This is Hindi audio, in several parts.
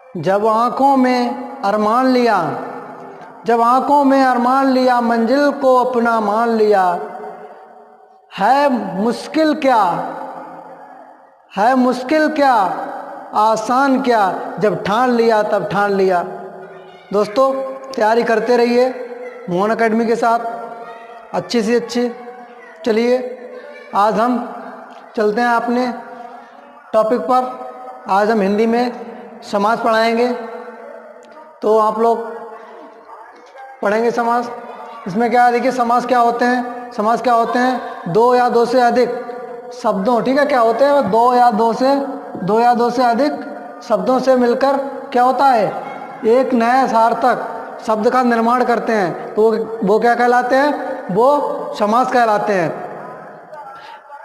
जब आँखों में अरमान लिया, जब आँखों में अरमान लिया, मंजिल को अपना मान लिया, है मुश्किल क्या, है मुश्किल क्या, आसान क्या, जब ठान लिया तब ठान लिया। दोस्तों तैयारी करते रहिए मोहन एकेडमी के साथ, अच्छी से अच्छी। चलिए आज हम चलते हैं अपने टॉपिक पर। आज हम हिंदी में समास पढ़ाएंगे, तो आप लोग पढ़ेंगे समास। इसमें क्या है, देखिए समास क्या होते हैं। समास क्या होते हैं, दो या दो से अधिक शब्दों, ठीक है, क्या होते हैं, दो या दो से अधिक शब्दों से मिलकर क्या होता है, एक नया सार्थक शब्द का निर्माण करते हैं, तो वो क्या कहलाते हैं, वो समास कहलाते हैं।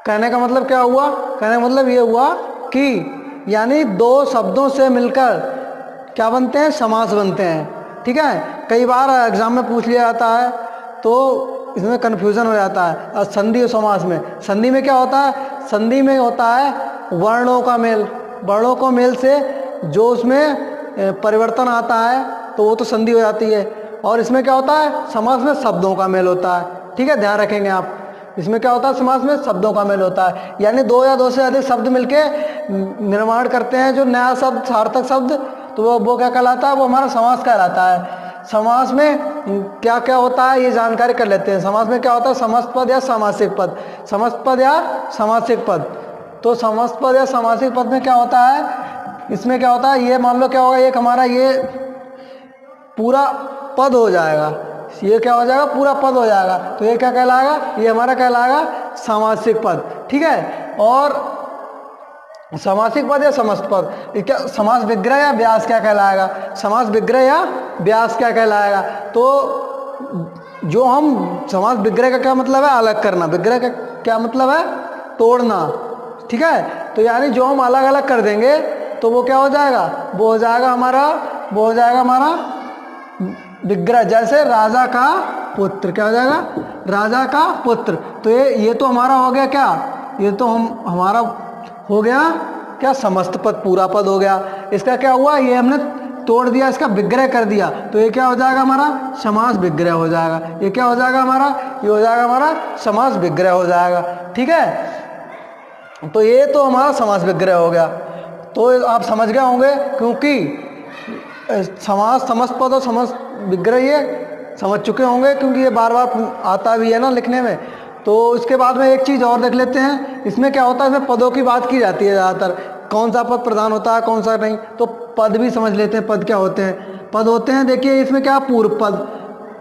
कहने का मतलब क्या हुआ, कहने का मतलब ये हुआ कि यानी दो शब्दों से मिलकर क्या बनते हैं, समास बनते हैं। ठीक है, कई बार एग्जाम में पूछ लिया जाता है तो इसमें कन्फ्यूज़न हो जाता है। और संधि और समास में, संधि में क्या होता है, संधि में होता है वर्णों का मेल, वर्णों को मेल से जो उसमें परिवर्तन आता है तो वो तो संधि हो जाती है। और इसमें क्या होता है, समास में शब्दों का मेल होता है। ठीक है, ध्यान रखेंगे आप। इसमें क्या होता है, समास में शब्दों का मेल होता है, यानी दो या दो से अधिक शब्द मिलके निर्माण करते हैं जो नया शब्द, सार्थक शब्द, तो वो क्या कहलाता है, वो हमारा समास कहलाता है। समास में क्या क्या होता है ये जानकारी कर लेते हैं। समास में क्या होता है, समस्त पद या सामासिक पद, समस्त पद या सामासिक पद। तो समस्त पद या सामासिक पद में क्या होता है, इसमें क्या होता है, ये मान लो क्या होगा, एक हमारा ये पूरा पद हो जाएगा, ये क्या हो जाएगा, पूरा पद हो जाएगा, तो ये क्या कहलाएगा, ये हमारा कहलाएगा सामासिक पद। ठीक है, और सामासिक पद या समस्त पद, क्या समास विग्रह या व्यास क्या कहलाएगा, समास विग्रह या व्यास क्या कहलाएगा। तो जो हम समास विग्रह का क्या मतलब है, अलग करना, विग्रह का क्या मतलब है, तोड़ना। ठीक है, तो यानी जो हम अलग अलग कर देंगे तो वो क्या हो जाएगा, वो हो जाएगा हमारा, वो हो जाएगा हमारा विग्रह। जैसे राजा का पुत्र, क्या हो जाएगा, राजा का पुत्र। तो ये तो हमारा हो गया क्या, ये तो हमारा हो गया क्या, समस्त पद, पूरा पद हो गया। इसका क्या हुआ, ये हमने तोड़ दिया, इसका विग्रह कर दिया, तो ये क्या हो जाएगा, हमारा समास विग्रह हो जाएगा। ये क्या हो जाएगा हमारा, ये हो जाएगा हमारा समास विग्रह हो जाएगा। ठीक है, तो ये तो हमारा समास विग्रह हो गया। तो आप समझ गए होंगे, क्योंकि समास, समस्त पद और समस्त विग्रह ये समझ चुके होंगे, क्योंकि ये बार बार आता भी है ना लिखने में। तो इसके बाद में एक चीज़ और देख लेते हैं। इसमें क्या होता है, इसमें पदों की बात की जाती है ज़्यादातर, कौन सा पद प्रधान होता है कौन सा नहीं। तो पद भी समझ लेते हैं, पद क्या होते हैं। पद होते हैं, देखिए इसमें क्या, पूर्व पद,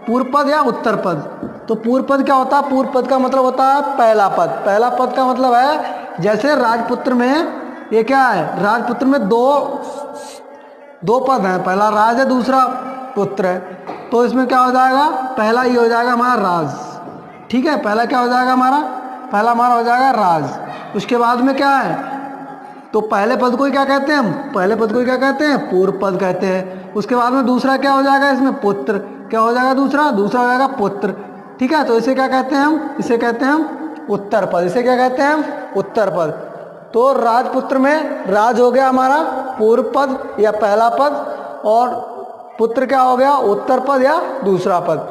पूर्व पद या उत्तर पद। तो पूर्व पद क्या होता है, पूर्व पद का मतलब होता है पहला पद। पहला पद का मतलब है, जैसे राजपुत्र में ये क्या है, राजपुत्र में दो पद हैं, पहला राज है, दूसरा पुत्र है। तो इसमें क्या हो जाएगा, पहला ये हो जाएगा हमारा राज। ठीक है, पहला क्या हो जाएगा हमारा, पहला हमारा हो जाएगा राज। उसके बाद में क्या है, तो पहले पद को ही क्या कहते हैं हम, पहले पद को ही क्या कहते हैं, पूर्व पद कहते हैं। उसके बाद में दूसरा क्या हो जाएगा, इसमें पुत्र, क्या हो जाएगा, दूसरा हो जाएगा पुत्र। ठीक है, तो इसे क्या कहते हैं हम, इसे कहते हैं हम उत्तर पद। इसे क्या कहते हैं हम, उत्तर पद। तो राजपुत्र में राज हो गया हमारा पूर्व पद या पहला पद, और पुत्र क्या हो गया, उत्तर पद या दूसरा पद।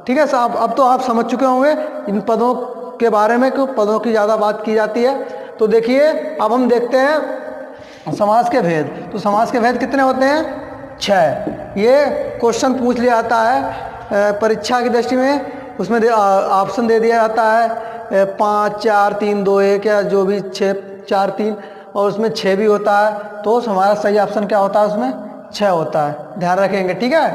ठीक है साहब, अब तो आप समझ चुके होंगे इन पदों के बारे में, क्यों पदों की ज़्यादा बात की जाती है। तो देखिए अब हम देखते हैं समास के भेद। तो समास के भेद कितने होते हैं, 6। ये क्वेश्चन पूछ लिया जाता है परीक्षा की दृष्टि में, उसमें ऑप्शन दे दिया जाता है 5 4 3 2 1 या जो भी 6 4 3, और उसमें 6 भी होता है। तो हमारा सही ऑप्शन क्या होता है, उसमें 6 होता है। ध्यान रखेंगे, ठीक है,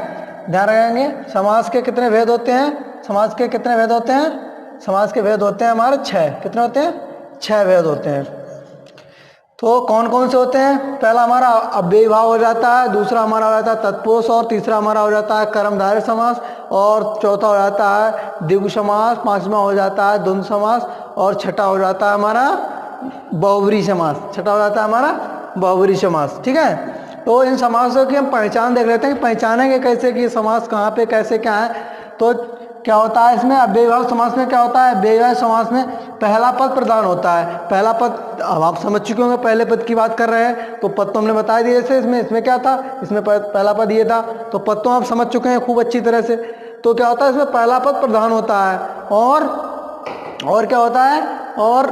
ध्यान रखेंगे। समास के कितने भेद होते हैं, समास के कितने भेद होते हैं, समास के भेद होते हैं हमारे 6। कितने होते हैं, 6 भेद होते हैं। तो कौन कौन से होते हैं, पहला हमारा अव्ययी भाव हो जाता है, दूसरा हमारा हो जाता है तत्पुरुष, और तीसरा हमारा हो जाता है कर्मधारय समास, और चौथा हो जाता है द्विगु समास, पांचवा हो जाता है द्वंद्व समास, और छठा हो जाता है हमारा बहुब्री समास। छठा हो जाता है हमारा बहुब्री समास। ठीक है, तो इन समासों की हम पहचान देख लेते हैं कि पहचानेंगे कैसे कि समास कहाँ पे कैसे क्या है। तो क्या होता है इसमें अव्ययीभाव समास में क्या होता है, अव्ययीभाव समास में पहला पद प्रधान होता है। पहला पद अब आप समझ चुके होंगे, पहले पद की बात कर रहे हैं तो पद तो हमने बता दिए। जैसे इसमें क्या था, इसमें पहला पद ये था, तो पद तो आप समझ चुके हैं खूब अच्छी तरह से। तो क्या होता है इसमें पहला पद प्रधान होता है और क्या होता है, और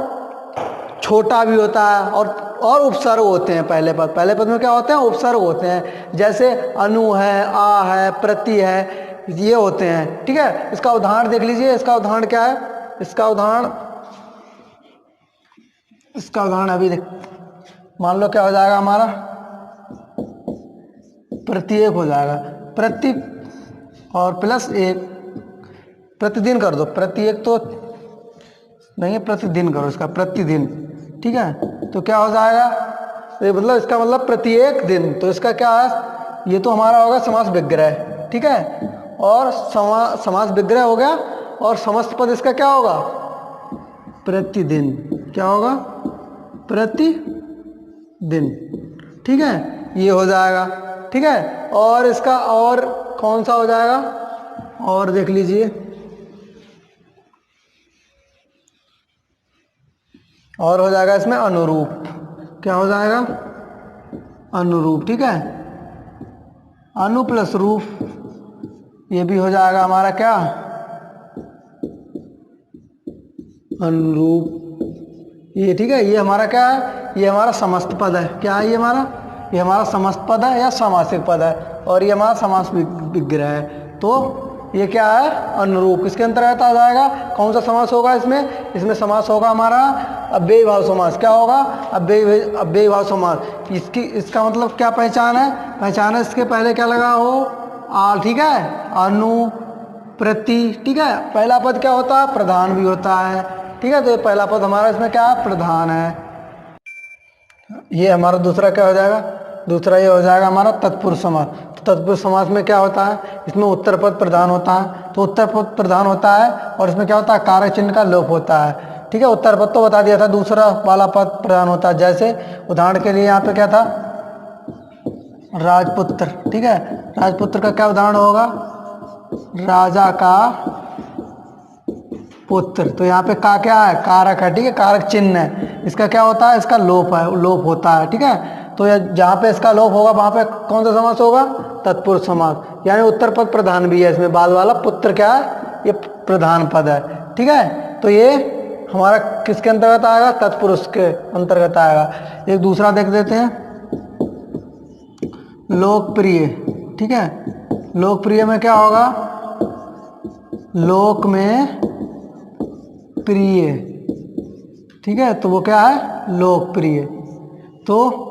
छोटा भी होता है और उपसर्ग होते हैं। पहले पद में क्या होते हैं, उपसर्ग होते हैं। जैसे अनु है, आ है, प्रति है, ये होते हैं। ठीक है, इसका उदाहरण देख लीजिए। इसका उदाहरण क्या है, इसका उदाहरण अभी देख, मान लो क्या हो जाएगा हमारा, प्रत्येक हो जाएगा, प्रति और प्लस एक, प्रतिदिन कर दो। प्रत्येक तो नहीं है, प्रतिदिन करो इसका, प्रतिदिन। ठीक है, तो क्या हो जाएगा, ये मतलब इसका मतलब प्रत्येक दिन। तो इसका क्या है, ये तो हमारा होगा समास विग्रह। ठीक है, और समास विग्रह हो गया, और समस्त पद इसका क्या होगा, प्रतिदिन। क्या होगा, प्रतिदिन। ठीक है, ये हो जाएगा। ठीक है, और इसका और कौन सा हो जाएगा, और देख लीजिए, और हो जाएगा इसमें अनुरूप। क्या हो जाएगा, अनुरूप। ठीक है, अनु प्लस रूप, ये भी हो जाएगा हमारा क्या, अनुरूप। ये ठीक है, ये हमारा क्या है, ये हमारा समस्त पद है। क्या है ये हमारा समस्त पद है या समासिक पद है, और ये हमारा समास विग्रह है। तो ये क्या है, अनुरूप, इसके अंतर्गत आ जाएगा। कौन सा समास होगा इसमें समास होगा हमारा अव्ययीभाव समास। क्या होगा, अव्ययीभाव समास। इसका मतलब क्या पहचान है, इसके पहले क्या लगा हो, आ। ठीक है, अनु, प्रति। ठीक है, पहला पद क्या होता है, प्रधान भी होता है। ठीक है, तो ये पहला पद हमारा इसमें क्या है, प्रधान है। ये हमारा दूसरा क्या हो जाएगा, दूसरा ये हो जाएगा हमारा तत्पुरुष समास। तो तत्पुरुष समास में क्या होता है, इसमें उत्तर पद प्रधान होता है। तो उत्तर पद प्रधान होता है और इसमें क्या होता है, कारक चिन्ह का लोप होता है। ठीक है, उत्तर पद तो बता दिया था, दूसरा वाला पद प्रधान होता है। जैसे उदाहरण के लिए यहाँ पे क्या था, राजपुत्र। ठीक है, राजपुत्र का क्या उदाहरण होगा, राजा का पुत्र। तो यहाँ पे का क्या है, कारक है। ठीक है, कारक चिन्ह है। इसका क्या होता है, इसका लोप होता है। ठीक है, तो जहाँ पे इसका लोप होगा वहाँ पे कौन सा समास होगा, तत्पुरुष समास। यानी उत्तर पद प्रधान भी है इसमें, बाद वाला पुत्र क्या है, ये प्रधान पद है। ठीक है, तो ये हमारा किसके अंतर्गत आएगा, तत्पुरुष के अंतर्गत आएगा। एक दूसरा देख देते हैं, लोकप्रिय। ठीक है, लोकप्रिय में क्या होगा, लोक में प्रिय। ठीक है, तो वो क्या है, लोकप्रिय। तो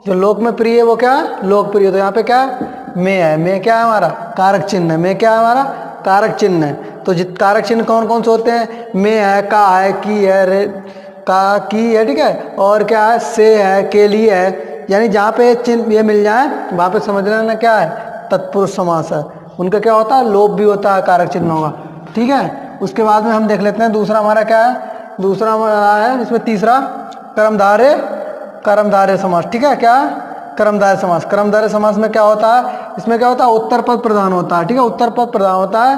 जो लोक में प्रिय है वो क्या है, लोकप्रिय। तो यहाँ पे क्या है, में क्या है हमारा, कारक चिन्ह है। में क्या है हमारा, कारक चिन्ह है। तो कारक चिन्ह कौन कौन से होते हैं, में है, का है, की है, रे का की है। ठीक है, और क्या है, से है, के लिए है। यानी जहाँ पे चिन्ह ये मिल जाए वहाँ पे समझ लेना क्या है, तत्पुरुष समास है। उनका क्या होता है, लोप भी होता है, कारक चिन्ह होगा। ठीक है, उसके बाद में हम देख लेते हैं दूसरा हमारा क्या है, दूसरा हमारा है इसमें तीसरा कर्मधारय समास। ठीक है, क्या कर्मधारय समास। कर्मधारय समास में क्या होता है, इसमें क्या होता है, उत्तर पद प्रधान होता है। ठीक है, उत्तर पद प्रधान होता है,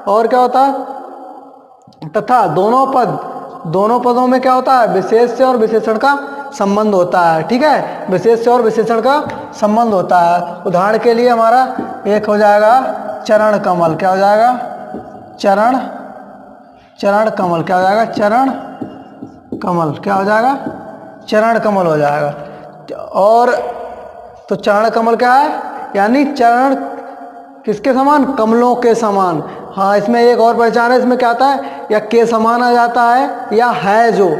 और क्या होता है, तथा दोनों पदों में क्या होता है, विशेष से और विशेषण का संबंध होता है। ठीक है, विशेष से और विशेषण का संबंध होता है। उदाहरण के लिए हमारा एक हो जाएगा चरण कमल। क्या हो जाएगा, चरण कमल। क्या हो जाएगा, चरण कमल। क्या हो जाएगा, चरण कमल हो जाएगा। और तो चरण कमल क्या है, यानी चरण किसके समान, कमलों के समान। हाँ, इसमें एक और पहचान है, इसमें क्या आता है, या के समान आ जाता है, या है जो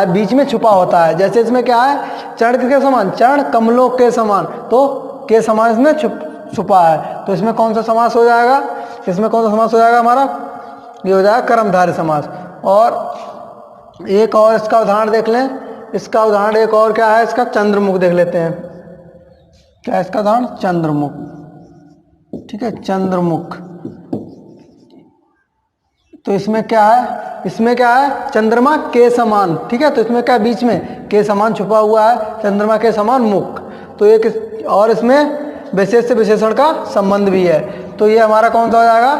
बीच में छुपा होता है। जैसे इसमें क्या है, चरण किसके समान, चरण कमलों के समान। तो के समान इसमें छुपा है। तो इसमें कौन सा समास हो जाएगा, हमारा ये हो जाएगा कर्मधारय समास। और एक और इसका उदाहरण देख लें, इसका उदाहरण एक और क्या है, इसका चंद्रमुख देख लेते हैं। क्या है इसका उदाहरण, चंद्रमुख। ठीक है, चंद्रमुख। तो इसमें क्या है, चंद्रमा के समान। ठीक है, तो इसमें क्या, बीच में के समान छुपा हुआ है, चंद्रमा के समान मुख। तो एक और इसमें विशेष से विशेषण का संबंध भी है। तो ये हमारा कौन सा हो जाएगा,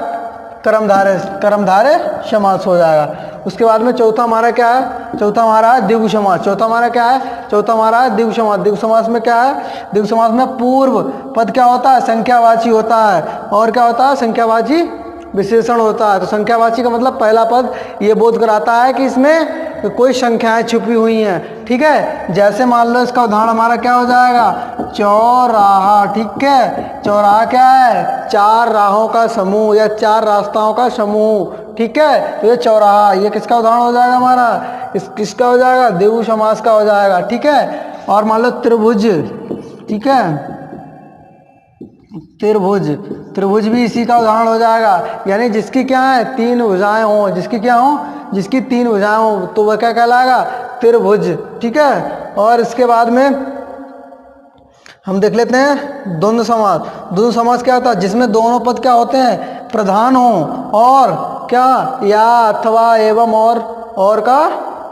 कर्मधारय समास हो जाएगा। उसके बाद में चौथा हमारा क्या है, चौथा हमारा है द्विगु समास। चौथा हमारा क्या है, चौथा हमारा है द्विगु समास। द्विगु समास में क्या है, द्विगु समास में पूर्व पद क्या होता है, संख्यावाची होता है, और क्या होता है, संख्यावाची विशेषण होता है। तो संख्यावाची का मतलब पहला पद ये बोध कराता है कि इसमें कोई संख्याएं छुपी हुई हैं, ठीक है। जैसे मान लो इसका उदाहरण हमारा क्या हो जाएगा, चौराहा, ठीक है। चौराहा क्या है, चार राहों का समूह या चार रास्ताओं का समूह, ठीक है। तो ये चौराहा, ये किसका उदाहरण हो जाएगा हमारा, किसका हो जाएगा, द्विगु समास का हो जाएगा, ठीक है। और मान लो त्रिभुज, ठीक है, त्रिभुज, त्रिभुज भी इसी का उदाहरण हो जाएगा। यानी जिसकी क्या है, तीन भुजाएं हों, जिसकी क्या हो, जिसकी तीन भुजाएं हों, तो वह क्या कहलाएगा, त्रिभुज, ठीक है। और इसके बाद में हम देख लेते हैं द्वंद्व समास। द्वंद्व समास क्या होता है, जिसमें दोनों पद क्या होते हैं, प्रधान हो, और क्या, या, अथवा, एवं और का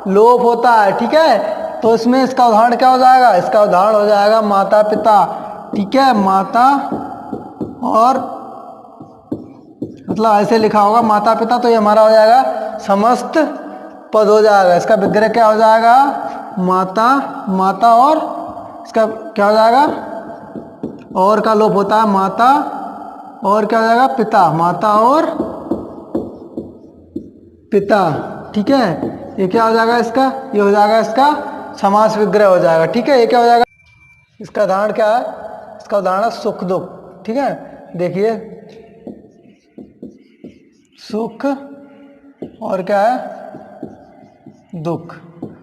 लोप होता है, ठीक है। तो इसमें इसका उदाहरण क्या हो जाएगा, इसका उदाहरण हो जाएगा माता पिता, ठीक है। माता और मतलब ऐसे लिखा होगा माता पिता, तो ये हमारा हो जाएगा समस्त पद हो जाएगा। इसका विग्रह क्या हो जाएगा, माता, माता, और इसका क्या हो जाएगा, और का लोप होता है, माता, और क्या हो जाएगा, पिता, माता और पिता, ठीक है। ये क्या हो जाएगा इसका, ये हो जाएगा इसका समास विग्रह हो जाएगा, ठीक है। ये क्या हो जाएगा, इसका उदाहरण क्या है, इसका उदाहरण है सुख दुख, ठीक है। देखिए सुख और क्या है, दुख,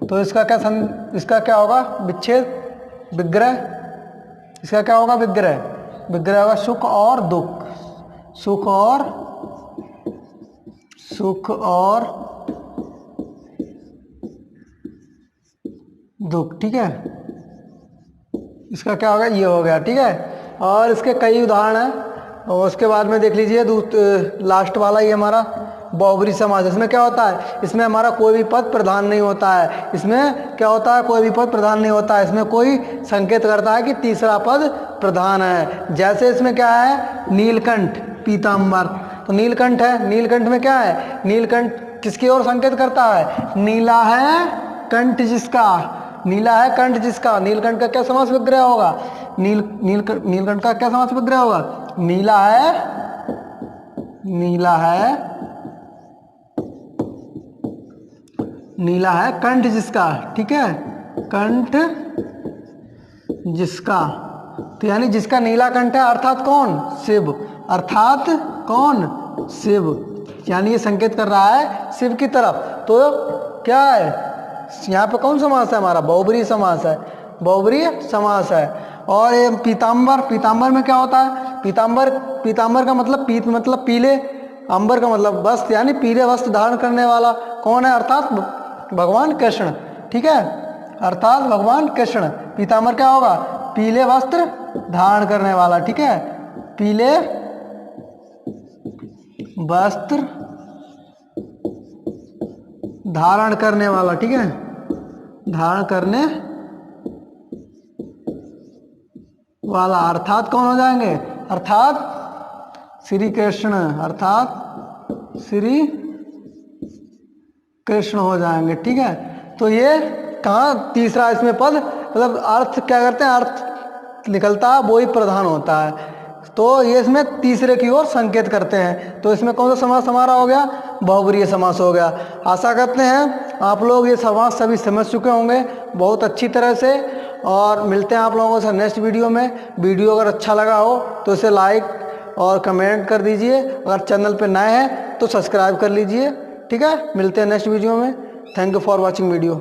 तो इसका क्या होगा, विच्छेद विग्रह, इसका क्या होगा, विग्रह, विग्रह होगा सुख और दुख, सुख और दुख, ठीक है। इसका क्या होगा, ये हो गया, ठीक है। और इसके कई उदाहरण हैं, और उसके बाद में देख लीजिए लास्ट वाला ये हमारा बहुब्री समास। इसमें क्या होता है, इसमें हमारा कोई भी पद प्रधान नहीं होता है। इसमें क्या होता है, कोई भी पद प्रधान नहीं होता है। इसमें कोई संकेत करता है कि तीसरा पद प्रधान है। जैसे इसमें क्या है, नीलकंठ, पीताम्बर, तो नीलकंठ है, नीलकंठ में क्या है, नीलकंठ किसकी ओर संकेत करता है, नीला है कंठ जिसका, नीला है कंठ जिसका। नीलकंठ का क्या समास विग्रह होगा, नीलकंठ का क्या समास विग्रह होगा, नीला है, नीला है, नीला है कंठ जिसका, ठीक है, कंठ जिसका। तो यानी जिसका नीला कंठ है, अर्थात कौन, शिव, अर्थात कौन, शिव। यानी ये संकेत कर रहा है शिव की तरफ। तो क्या है, यहाँ पे कौन समास है हमारा, बहुब्रीहि समास है, बहुब्रीहि समास है। और ये पीताम्बर, पीताम्बर में क्या होता है, पीताम्बर का मतलब पीत मतलब पीले, अंबर का मतलब वस्त्र, यानी पीले वस्त्र धारण करने वाला कौन है, अर्थात भगवान कृष्ण, ठीक है, अर्थात भगवान कृष्ण। पीताम्बर क्या होगा, पीले वस्त्र धारण करने वाला, ठीक है, पीले वस्त्र धारण करने वाला, ठीक है, धारण करने वाला, अर्थात कौन हो जाएंगे, अर्थात श्री कृष्ण, अर्थात श्री कृष्ण हो जाएंगे, ठीक है। तो ये कहाँ तीसरा इसमें पद, मतलब अर्थ क्या करते हैं, अर्थ निकलता है वो ही प्रधान होता है। तो ये इसमें तीसरे की ओर संकेत करते हैं। तो इसमें कौन सा समास हमारा हो गया, बहुब्रीहि समास हो गया। आशा करते हैं आप लोग ये समास सभी समझ चुके होंगे बहुत अच्छी तरह से। और मिलते हैं आप लोगों से नेक्स्ट वीडियो में। वीडियो अगर अच्छा लगा हो तो इसे लाइक और कमेंट कर दीजिए। अगर चैनल पे नए हैं तो सब्सक्राइब कर लीजिए, ठीक है। मिलते हैं नेक्स्ट वीडियो में। Thank you for watching video.